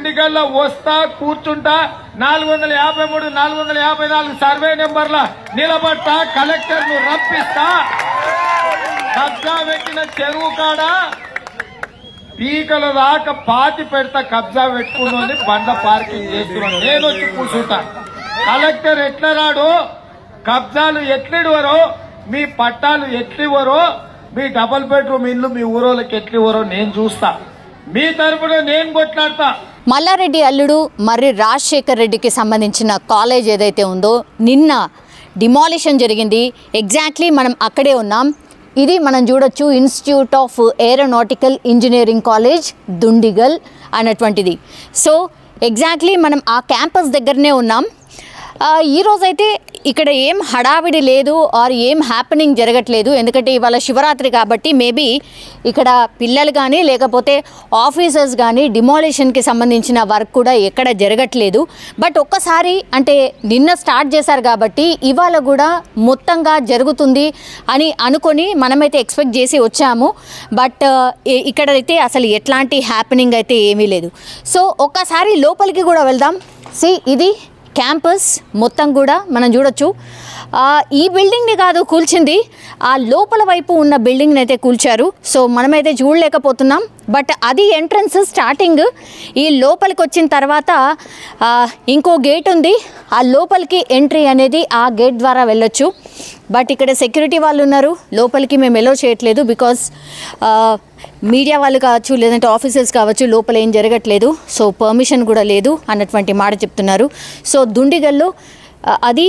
దుండిగల్లో వస్తా కూర్చుంటా 453 454 సర్వే నెంబర్ల నిలబడతా కలెక్టర్ ను రప్పిస్తా కబ్జా పెట్టిన చెరువు కాడ పీకల దాకా పాతి పెడతా కబ్జా పెట్టుకుని బండ పార్కింగ్ చేస్తున్నాను నేను వచ్చి కూర్చుంటా కలెక్టర్ ఎట్లా రాడు కబ్జాలు ఎట్లివరో మీ పట్టాలు ఎట్లివరో మీ డబుల్ బెడ్రూమ్ ఇల్లు మీ ఊరోళ్ళకి ఎట్లివరో నేను చూస్తా మీ తరపున నేను కొట్లాడతా మల్లారెడ్డి అల్లుడు మర్రి రాజశేఖర్ రెడ్డికి సంబంధించిన కాలేజ్ ఏదైతే ఉందో నిన్న డిమాలిషన్ జరిగింది ఎగ్జాక్ట్లీ మనం అక్కడే ఉన్నాం ఇది మనం చూడొచ్చు institute of aeronautical engineering college Dundigal అన్నటువంటిది సో ఎగ్జాక్ట్లీ మనం ఆ క్యాంపస్ దగ్గరనే ఉన్నాం ఈరోజైతే ఇక్కడ ఏం హడావిడి లేదు ఆర్ ఏం హ్యాపెనింగ్ జరగట్లేదు ఎందుకంటే ఇవాళ శివరాత్రి కాబట్టి మేబీ ఇక్కడ పిల్లలు కానీ లేకపోతే ఆఫీసర్స్ కానీ డిమాలిషన్కి సంబంధించిన వర్క్ కూడా ఎక్కడ జరగట్లేదు బట్ ఒక్కసారి అంటే నిన్న స్టార్ట్ చేశారు కాబట్టి ఇవాళ కూడా మొత్తంగా జరుగుతుంది అని అనుకొని మనమైతే ఎక్స్పెక్ట్ చేసి వచ్చాము బట్ ఇక్కడైతే అసలు ఎట్లాంటి హ్యాపెనింగ్ అయితే ఏమీ లేదు సో ఒక్కసారి లోపలికి కూడా వెళ్దాం ఇది క్యాంపస్ మొత్తం కూడా మనం చూడొచ్చు ఈ బిల్డింగ్ని కాదు కూల్చింది ఆ లోపల వైపు ఉన్న బిల్డింగ్ని అయితే కూల్చారు సో మనమైతే చూడలేకపోతున్నాం బట్ అది ఎంట్రన్స్ స్టార్టింగ్ ఈ లోపలికి వచ్చిన తర్వాత ఇంకో గేట్ ఉంది ఆ లోపలికి ఎంట్రీ అనేది ఆ గేట్ ద్వారా వెళ్ళొచ్చు బట్ ఇక్కడ సెక్యూరిటీ వాళ్ళు ఉన్నారు లోపలికి మేము ఎలో చేయట్లేదు బికాస్ మీడియా వాళ్ళు కావచ్చు లేదంటే ఆఫీసర్స్ కావచ్చు లోపల ఏం జరగట్లేదు సో పర్మిషన్ కూడా లేదు అన్నటువంటి మాట చెప్తున్నారు సో దుండిగల్లో అది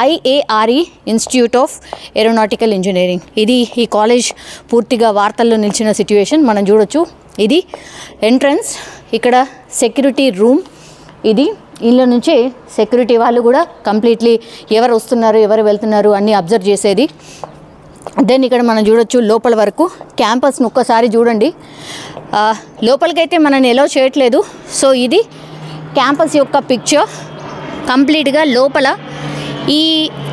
IARE institute of aeronautical engineering ఇది ఈ కాలేజ్ పూర్తిగా వార్తల్లో నిలిచిన సిట్యుయేషన్ మనం చూడొచ్చు ఇది ఎంట్రన్స్ ఇక్కడ సెక్యూరిటీ రూమ్ ఇది ఇళ్ళ నుంచే సెక్యూరిటీ వాళ్ళు కూడా కంప్లీట్లీ ఎవరు వస్తున్నారు ఎవరు వెళ్తున్నారు అన్నీ అబ్జర్వ్ చేసేది దెన్ ఇక్కడ మనం చూడొచ్చు లోపల వరకు క్యాంపస్ను ఒక్కసారి చూడండి లోపలికైతే మనల్ని ఎలో చేయట్లేదు సో ఇది క్యాంపస్ యొక్క పిక్చర్ కంప్లీట్గా లోపల ఈ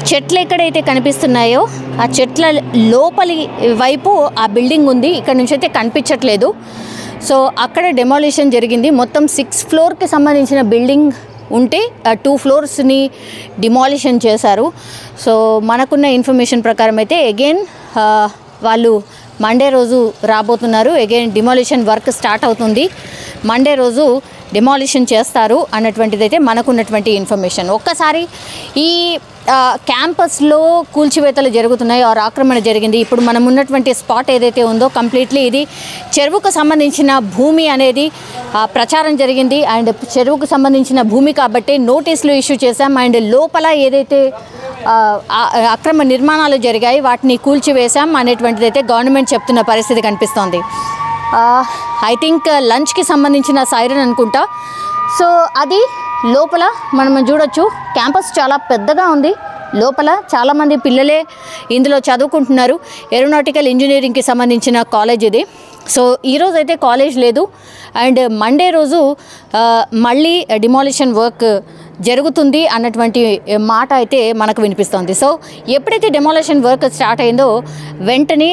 చెట్లు ఎక్కడైతే కనిపిస్తున్నాయో ఆ చెట్ల లోపలి వైపు ఆ బిల్డింగ్ ఉంది ఇక్కడ నుంచి అయితే కనిపించట్లేదు సో అక్కడ డెమాలిషన్ జరిగింది మొత్తం 6 ఫ్లోర్కి సంబంధించిన బిల్డింగ్ ఉంటే 2 ఫ్లోర్స్ని డిమాలిషన్ చేశారు సో మనకున్న ఇన్ఫర్మేషన్ ప్రకారం అయితే అగైన్ వాళ్ళు మండే రోజు రాబోతున్నారు అగైన్ డిమాలిషన్ వర్క్ స్టార్ట్ అవుతుంది మండే రోజు డిమాలిషన్ చేస్తారు అన్నటువంటిది అయితే మనకున్నటువంటి ఇన్ఫర్మేషన్ ఒక్కసారి ఈ క్యాంపస్లో కూల్చివేతలు జరుగుతున్నాయి ఆర్ ఆక్రమణ జరిగింది ఇప్పుడు మనం ఉన్నటువంటి స్పాట్ ఏదైతే ఉందో కంప్లీట్లీ ఇది చెరువుకు సంబంధించిన భూమి అనేది ప్రచారం జరిగింది అండ్ చెరువుకు సంబంధించిన భూమి కాబట్టి నోటీసులు ఇష్యూ చేశాం అండ్ లోపల ఏదైతే అక్రమ నిర్మాణాలు జరిగాయి వాటిని కూల్చివేశాం అనేటువంటిది అయితే గవర్నమెంట్ చెప్తున్న పరిస్థితి కనిపిస్తోంది ఐ థింక్ లంచ్కి సంబంధించిన సైరన్ అనుకుంటా సో అది లోపల మనం చూడొచ్చు క్యాంపస్ చాలా పెద్దగా ఉంది లోపల చాలామంది పిల్లలే ఇందులో చదువుకుంటున్నారు ఏరోనాటికల్ ఇంజనీరింగ్కి సంబంధించిన కాలేజ్ ఇది సో ఈరోజు అయితే కాలేజ్ లేదు అండ్ మండే రోజు మళ్ళీ డిమాలిషన్ వర్క్ జరుగుతుంది అన్నటువంటి మాట అయితే మనకు వినిపిస్తుంది సో ఎప్పుడైతే డెమాలిషన్ వర్క్ స్టార్ట్ అయిందో వెంటనే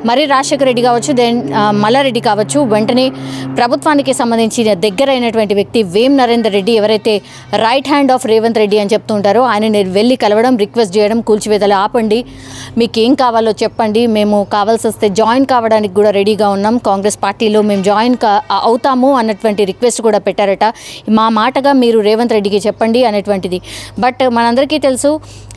మర్రి రాజశేఖర్ రెడ్డి కావచ్చు దెన్ మల్లారెడ్డి కావచ్చు వెంటనే ప్రభుత్వానికి సంబంధించిన దగ్గరైనటువంటి వ్యక్తి వేం నరేందర్ రెడ్డి ఎవరైతే right hand of Revanth Reddy అని చెప్తూ ఉంటారో ఆయన వెళ్ళి కలవడం రిక్వెస్ట్ చేయడం కూల్చివేతలు ఆపండి మీకు ఏం కావాలో చెప్పండి మేము కావాల్సి వస్తే జాయిన్ కావడానికి కూడా రెడీగా ఉన్నాం కాంగ్రెస్ పార్టీలో మేము జాయిన్ అవుతాము అన్నటువంటి రిక్వెస్ట్ కూడా పెట్టారట మా మాటగా మీరు రేవంత్ రెడ్డికి చెప్పండి అనేటువంటిది బట్ మనందరికీ తెలుసు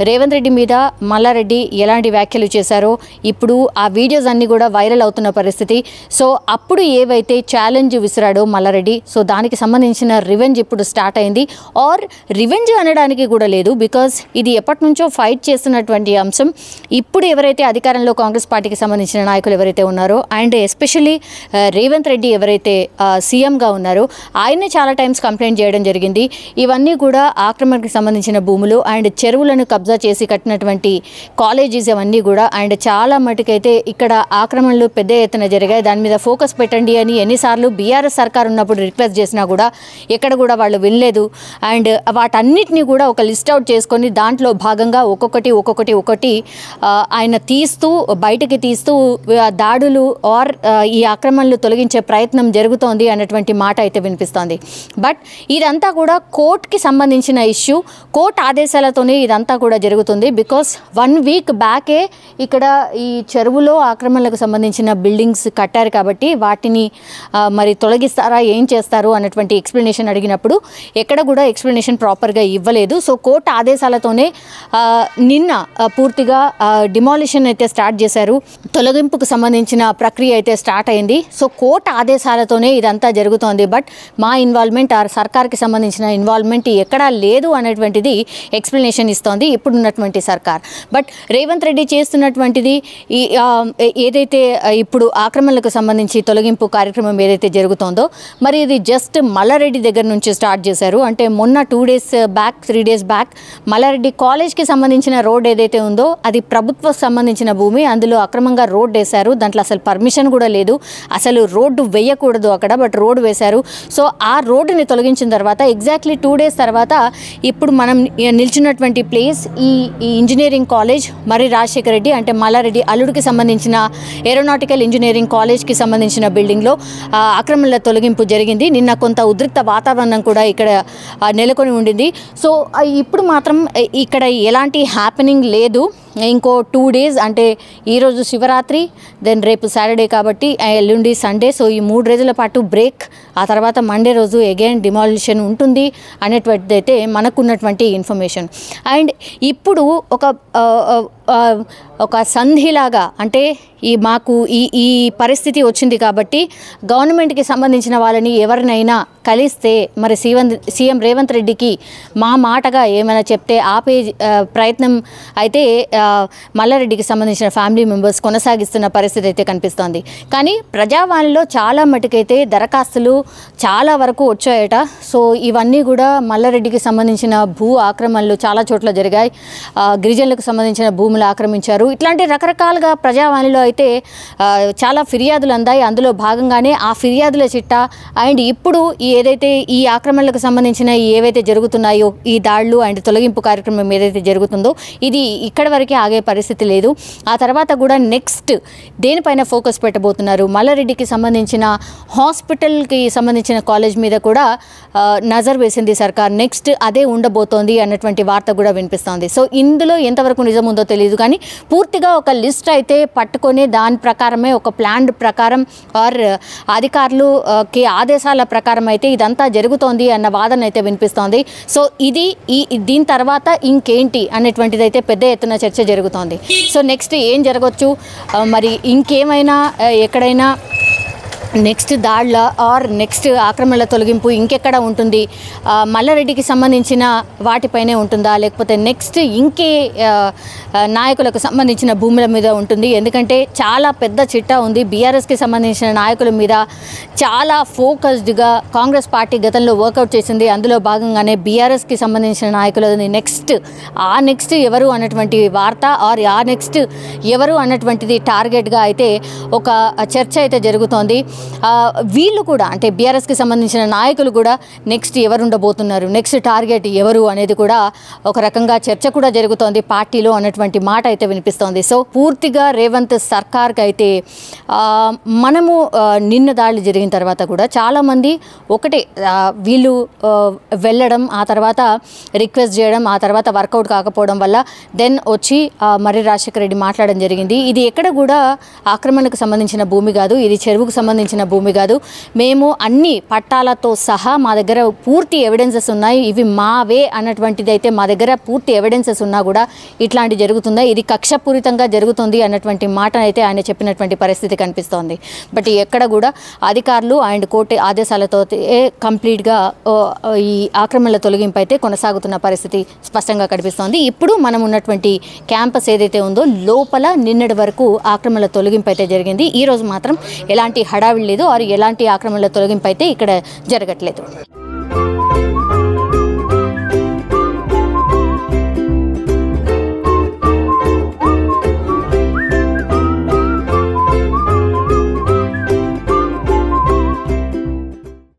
రేవంత్ రెడ్డి మీద మల్లారెడ్డి ఎలాంటి వ్యాఖ్యలు చేశారో ఇప్పుడు ఆ వీడియోస్ అన్నీ కూడా వైరల్ అవుతున్న పరిస్థితి సో అప్పుడు ఏవైతే ఛాలెంజ్ విసిరాడో మల్లారెడ్డి సో దానికి సంబంధించిన రివెంజ్ ఇప్పుడు స్టార్ట్ అయింది ఆర్ రివెంజ్ అనడానికి కూడా లేదు బికాజ్ ఇది ఎప్పటి నుంచో ఫైట్ చేస్తున్నటువంటి అంశం ఇప్పుడు ఎవరైతే అధికారంలో కాంగ్రెస్ పార్టీకి సంబంధించిన నాయకులు ఎవరైతే ఉన్నారో అండ్ ఎస్పెషల్లీ రేవంత్ రెడ్డి ఎవరైతే సీఎంగా ఉన్నారో ఆయనే చాలా టైమ్స్ కంప్లైంట్ చేయడం జరిగింది ఇవన్నీ కూడా ఆక్రమణకు సంబంధించిన భూములు అండ్ చెరువులను కబ్జా చేసి కట్టినటువంటి కాలేజెస్ అవన్నీ కూడా అండ్ చాలా మటుకైతే ఇక్కడ ఆక్రమణలు పెద్ద ఎత్తున జరిగాయి, దాని మీద ఫోకస్ పెట్టండి అని ఎన్నిసార్లు బీఆర్ఎస్ సర్కార్ ఉన్నప్పుడు రిక్వెస్ట్ చేసినా కూడా ఎక్కడ కూడా వాళ్ళు వినలేదు. అండ్ వాటన్నిటినీ కూడా ఒక లిస్ట్ అవుట్ చేసుకొని దాంట్లో భాగంగా ఒక్కొక్కటి ఆయన బయటికి తీస్తూ దాడులు ఈ ఆక్రమణలు తొలగించే ప్రయత్నం జరుగుతోంది అన్నటువంటి మాట అయితే వినిపిస్తోంది. బట్ ఇదంతా కూడా కోర్టుకి సంబంధించిన ఇష్యూ, కోర్టు ఆదేశాలతోనే ఇదంతా కూడా జరుగుతుంది. బికాస్ 1 వీక్ బ్యాకే ఇక్కడ ఈ చెరువులో ఆక్రమణలకు సంబంధించిన బిల్డింగ్స్ కట్టారు కాబట్టి వాటిని మరి తొలగిస్తారా, ఏం చేస్తారు అన్నటువంటి ఎక్స్ప్లెనేషన్ అడిగినప్పుడు ఎక్కడ కూడా ఎక్స్ప్లెనేషన్ ప్రాపర్గా ఇవ్వలేదు. సో కోర్టు ఆదేశాలతోనే నిన్న పూర్తిగా డిమాలిషన్ అయితే స్టార్ట్ చేశారు, తొలగింపుకు సంబంధించిన ప్రక్రియ అయితే స్టార్ట్ అయింది. సో కోర్టు ఆదేశాలతోనే ఇదంతా జరుగుతోంది. బట్ మా ఇన్వాల్వ్మెంట్ సర్కార్కి సంబంధించిన ఇన్వాల్వ్మెంట్ ఎక్కడా లేదు అనేటువంటిది ఎక్స్ప్లెనేషన్ ఇస్తోంది ఇప్పుడున్నటువంటి సర్కార్. బట్ రేవంత్ రెడ్డి చేస్తున్నటువంటిది ఏదైతే ఇప్పుడు ఆక్రమణలకు సంబంధించి తొలగింపు కార్యక్రమం ఏదైతే జరుగుతోందో మరి ఇది జస్ట్ మల్లారెడ్డి దగ్గర నుంచి స్టార్ట్ చేశారు. అంటే మొన్న 2 days back 3 days back Mallareddy కాలేజ్కి సంబంధించిన రోడ్ ఏదైతే ఉందో అది ప్రభుత్వం సంబంధించిన భూమి, అందులో అక్రమంగా రోడ్ వేశారు. దాంట్లో అసలు పర్మిషన్ కూడా లేదు, అసలు రోడ్డు వేయకూడదు అక్కడ, బట్ రోడ్డు వేశారు. సో ఆ రోడ్డుని తొలగించిన తర్వాత ఎగ్జాక్ట్లీ 2 days తర్వాత ఇప్పుడు మనం నిల్చున్నటువంటి ప్లేస్ ఈ ఇంజనీరింగ్ కాలేజ్ మర్రి రాజశేఖర రెడ్డి అంటే మల్లారెడ్డి అల్లుడికి సంబంధించిన ఏరోనాటికల్ ఇంజనీరింగ్ కాలేజ్కి సంబంధించిన బిల్డింగ్లో ఆక్రమణల తొలగింపు జరిగింది. నిన్న కొంత ఉద్రిక్త వాతావరణం కూడా ఇక్కడ నెలకొని ఉండింది. సో ఇప్పుడు మాత్రం ఇక్కడ ఎలాంటి హ్యాపెనింగ్ లేదు. ఇంకో 2 days అంటే ఈరోజు శివరాత్రి, దెన్ రేపు సాటర్డే కాబట్టి ఎల్లుండి సండే, సో ఈ 3 రోజుల పాటు బ్రేక్, ఆ తర్వాత మండే రోజు అగైన్ డిమాలిషన్ ఉంటుంది అనేటువంటిది అయితే మనకున్నటువంటి ఇన్ఫర్మేషన్. అండ్ ఇప్పుడు ఒక సంధిలాగా అంటే మాకు ఈ పరిస్థితి వచ్చింది కాబట్టి గవర్నమెంట్కి సంబంధించిన వాళ్ళని ఎవరినైనా కలిస్తే మరి సీఎం రేవంత్ రెడ్డికి మా మాటగా ఏమైనా చెప్తే ఆపే ప్రయత్నం అయితే మల్లారెడ్డికి సంబంధించిన ఫ్యామిలీ మెంబర్స్ కొనసాగిస్తున్న పరిస్థితి అయితే కనిపిస్తోంది. కానీ ప్రజావాణిలో చాలా మటుకైతే దరఖాస్తులు చాలా వరకు వచ్చాయట. సో ఇవన్నీ కూడా మల్లారెడ్డికి సంబంధించిన భూ ఆక్రమణలు చాలా చోట్ల జరిగాయి, గిరిజనులకు సంబంధించిన భూములు ఆక్రమించారు, ఇట్లాంటి రకరకాలుగా ప్రజావాణిలో అయితే చాలా ఫిర్యాదులు అందాయి. అందులో భాగంగానే ఆ ఫిర్యాదుల చిట్టా అండ్ ఇప్పుడు ఏదైతే ఈ ఆక్రమణలకు సంబంధించిన ఏవైతే జరుగుతున్నాయో ఈ దాడులు అండ్ తొలగింపు కార్యక్రమం ఏదైతే జరుగుతుందో ఇది ఇక్కడ వరకే ఆగే పరిస్థితి లేదు. ఆ తర్వాత కూడా నెక్స్ట్ దేనిపైన ఫోకస్ పెట్టబోతున్నారు, మల్లారెడ్డికి సంబంధించిన హాస్పిటల్కి సంబంధించిన కాలేజ్ మీద కూడా నజర్ వేసింది సర్కార్. నెక్స్ట్ అదే ఉండబోతోంది అన్నటువంటి వార్త కూడా వినిపిస్తోంది. సో ఇందులో ఎంతవరకు నిజం ఉందో తెలియదు, కానీ పూర్తిగా ఒక లిస్ట్ అయితే పట్టుకొని దాని ప్రకారమే ఒక ప్లాన్ ప్రకారం ఆర్ అధికారులకి ఆదేశాల ప్రకారం అయితే ఇదంతా జరుగుతోంది అన్న వాదన అయితే వినిపిస్తోంది. సో దీని తర్వాత ఇంకేంటి అనేటువంటిది అయితే పెద్ద ఎత్తున చర్చ జరుగుతోంది. సో నెక్స్ట్ ఏం జరగవచ్చు, మరి ఇంకేమైనా ఎక్కడైనా నెక్స్ట్ దాడుల ఆర్ నెక్స్ట్ ఆక్రమణల తొలగింపు ఇంకెక్కడ ఉంటుంది, మల్లారెడ్డికి సంబంధించిన వాటిపైనే ఉంటుందా, లేకపోతే నెక్స్ట్ ఇంకే నాయకులకు సంబంధించిన భూముల మీద ఉంటుంది? ఎందుకంటే చాలా పెద్ద చిట్టా ఉంది. బీఆర్ఎస్కి సంబంధించిన నాయకుల మీద చాలా ఫోకస్డ్గా కాంగ్రెస్ పార్టీ గతంలో వర్కౌట్ చేసింది. అందులో భాగంగానే బీఆర్ఎస్కి సంబంధించిన నాయకులని నెక్స్ట్ ఎవరు అన్నటువంటి వార్త ఆర్ నెక్స్ట్ ఎవరు అన్నటువంటిది టార్గెట్గా అయితే ఒక చర్చ అయితే జరుగుతోంది. వీళ్ళు కూడా అంటే బీఆర్ఎస్కి సంబంధించిన నాయకులు కూడా నెక్స్ట్ ఎవరు ఉండబోతున్నారు, నెక్స్ట్ టార్గెట్ ఎవరు అనేది కూడా ఒక రకంగా చర్చ కూడా జరుగుతోంది పార్టీలో అన్నటువంటి మాట అయితే వినిపిస్తోంది. సో పూర్తిగా రేవంత్ సర్కార్కి అయితే మనము నిన్న దాడులు జరిగిన తర్వాత కూడా చాలామంది ఒకటే వీళ్ళు వెళ్ళడం, ఆ తర్వాత రిక్వెస్ట్ చేయడం, ఆ తర్వాత వర్కౌట్ కాకపోవడం వల్ల దెన్ వచ్చి మర్రి రాజశేఖర రెడ్డి మాట్లాడడం జరిగింది. ఇది ఎక్కడ కూడా ఆక్రమణకు సంబంధించిన భూమి కాదు, ఇది చెరువుకు సంబంధించిన భూమి కాదు, మేము అన్ని పట్టాలతో సహా మా దగ్గర పూర్తి ఎవిడెన్సెస్ ఉన్నాయి, ఇవి మావే అన్నటువంటిది అయితే మా దగ్గర పూర్తి ఎవిడెన్సెస్ ఉన్నా కూడా ఇట్లాంటి జరుగుతుందా, ఇది కక్షపూరితంగా జరుగుతుంది అన్నటువంటి మాట అయితే ఆయన చెప్పినటువంటి పరిస్థితి కనిపిస్తోంది. బట్ ఎక్కడ కూడా అధికారులు అండ్ కోర్టు ఆదేశాలతో కంప్లీట్గా ఈ ఆక్రమణల తొలగింపు అయితే కొనసాగుతున్న పరిస్థితి స్పష్టంగా కనిపిస్తోంది. ఇప్పుడు మనం ఉన్నటువంటి క్యాంపస్ ఏదైతే ఉందో లోపల నిన్నటి వరకు ఆక్రమణల తొలగింపు అయితే జరిగింది. ఈరోజు మాత్రం ఎలాంటి హడావిడి లేదు, ఆరు ఎలాంటి ఆక్రమణల తొలగింపు అయితే ఇక్కడ జరగట్లేదు.